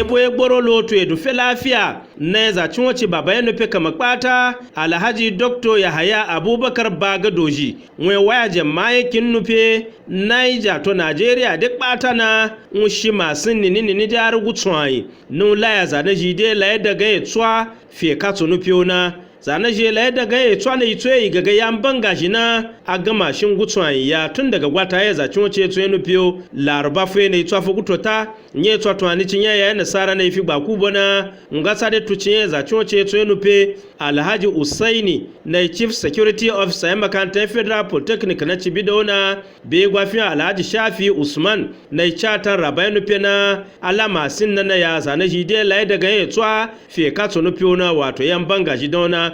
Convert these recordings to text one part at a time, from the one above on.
Ebo egboro lotu edufe lafiya na zacin wace baba ya nufe kama kpata Alhaji Yahaya Abubakar baga doji nwe waya jama'a kin nufe Niger to Nigeria duk kpata na nshi masu nini jaru gutsuwayi nun laya zane jide laye daga ya tsuwa fiye katsu nufe na zane je laye daga ya tsuwa na ito ya gaga yan banga shi na a gama shin gutsuwayi ya tun daga gwata ya zacin wace tsuwa nufe laraba fuye na ito afogutota nye twa twani cinye ya nasara na ifi Gbako bona ngasa de tucinye za choche Etsu Nupe Alhaji Hussaini na Chief Security Officer ya makarantar Federal Polytechnic na Bida be gwafin Alhaji Shafi Usman na chatan Rabai Nupe na alama sin na ya zane jide lai daga ya twa fiye Katsu Nupe na wato yan banga jidona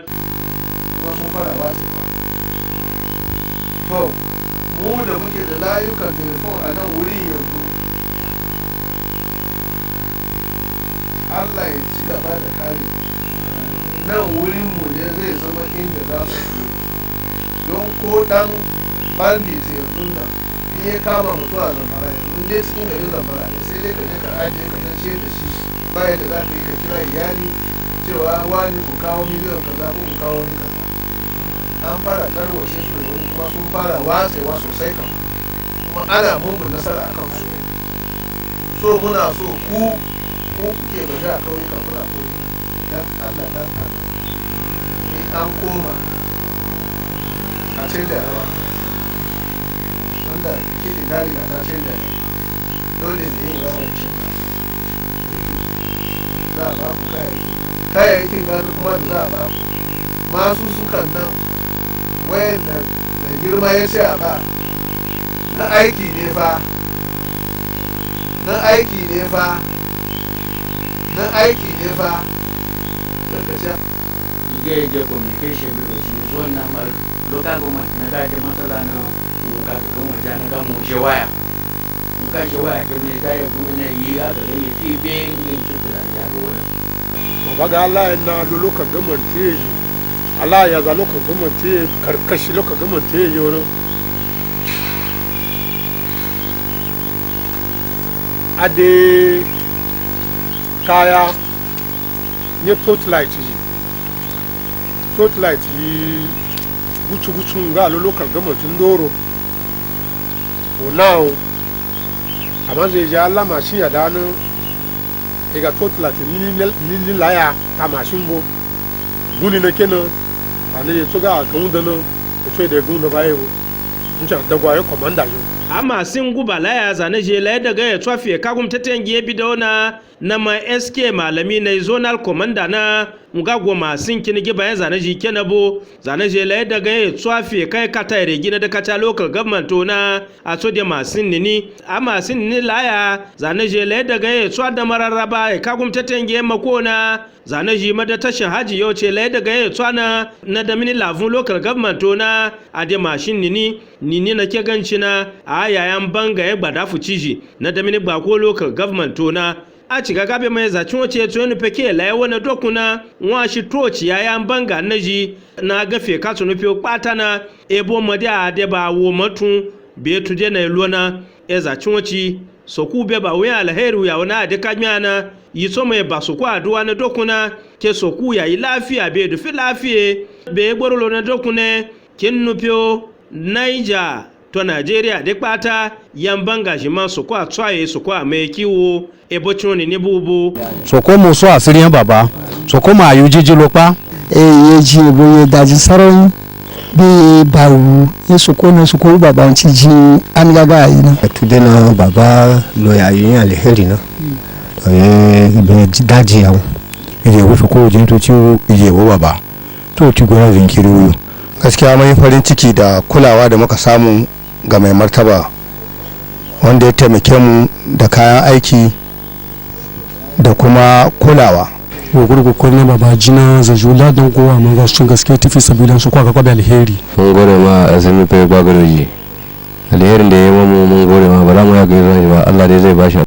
to mu da muke da layukan telefon a nan wuri yanzu Allah ya ci gaba da kare nan wurinmu ne zai zama inda za su yi don ko dan bandit yanzu nan in ya kama mutu a zamfara yanzu dai cikin garin zamfara ne sai dai ka je ka ajiye ka tace da shi bayan da za ka yi ka kira iyali cewa wani ku kawo miliyan kaza ko ku kawo ni kaza an fara tarwashe su da wani kuma sun fara watsewa sosai kan kuma ana mugun nasara a kansu so muna so ku kuke baje a kauyuka kuna koyi dan Allah in an koma a canza rawa wanda kiɗin dariya ta canza dole ne yin rawar canza za a ba ku kayayyakin gado kuma da za a ba ku masu sukan nan wayanda mai girma ya ce a ba na aiki ne fa na aiki ne fa daga je communication da shi zo na mar local government na da matsala na muka ga mu ja na ga mu je waya muka je waya ke me ga ya kuma ne yi ga ga yi fi be ngin tuku da ya go na baga Allah na local government yi Allah ya za local government yi karkashi local government yi wani ade kaya ne torchlight yi gucu ga local government ndoro now amma zai ja Allah mashin ya dano daga torchlight ni laya ta mashin bo guni na kenan ana ya tsoga ga unda no to da gunda baye bo mun da gwaye commander yo amma sin guba laya zane je laye daga ya tsafiye kagum tatengiye bidona na ma S.K Malami na Zonal Commander na ngagwa masin kinigi bayan zane ji kenabo zane je laye daga ya tsafiye kai Kataeregi of Katcha local government na a so de masin nini a masin ni laya zane je laye daga ya tswa da mararraba ya kagum tatengiye makona zane ji mada Tashen Hajiya ce laye daga ya tswa na da mini Lavun local government na a de mashin nini na ke ganci na a yayan banga ya Gbadafu ciji na da mini Gbako local government na a ciga gabe mai zacin wace Etsu Nupe ke laye wani dokuna wa shi toci yayan banga na ji na gafe Katsu Nupe kpata na ebo madi a de ba wo matun be tuje na ilona e zacin wace so ku be ba wuyan alheri ya wani ade kamiana yi so mai ba su ku aduwa na dokuna ke so ku ya yi lafiya be dufi lafiye be gborolo na dokune kin Nupe Niger to Nigeria de kpata yambanga jima soko atwaye soko amekiwo ebochoni ni bubu soko mo so asiri yan baba soko ma ayujiji lopa yeji eboye daji saron bi bawu ye soko na soko baba nti ji anigaga yi na tude na baba lo ya yin alheri na be daji yawo ije wo soko jin to ci ije wo baba to ti gora zinkiru gaskiya mai farin ciki da kulawa da muka samu ga mai martaba wanda ya taimake mu da kayan aiki da kuma kulawa gurgu ko ne baba jina za jula don gowa mun ga sun gaske tafi sabilan su kwa ga alheri mun gode ma Etsu Nupe gwagwaroji alherin da yayi mu mun gode ma ba za mu ya ga ba Allah dai zai bashi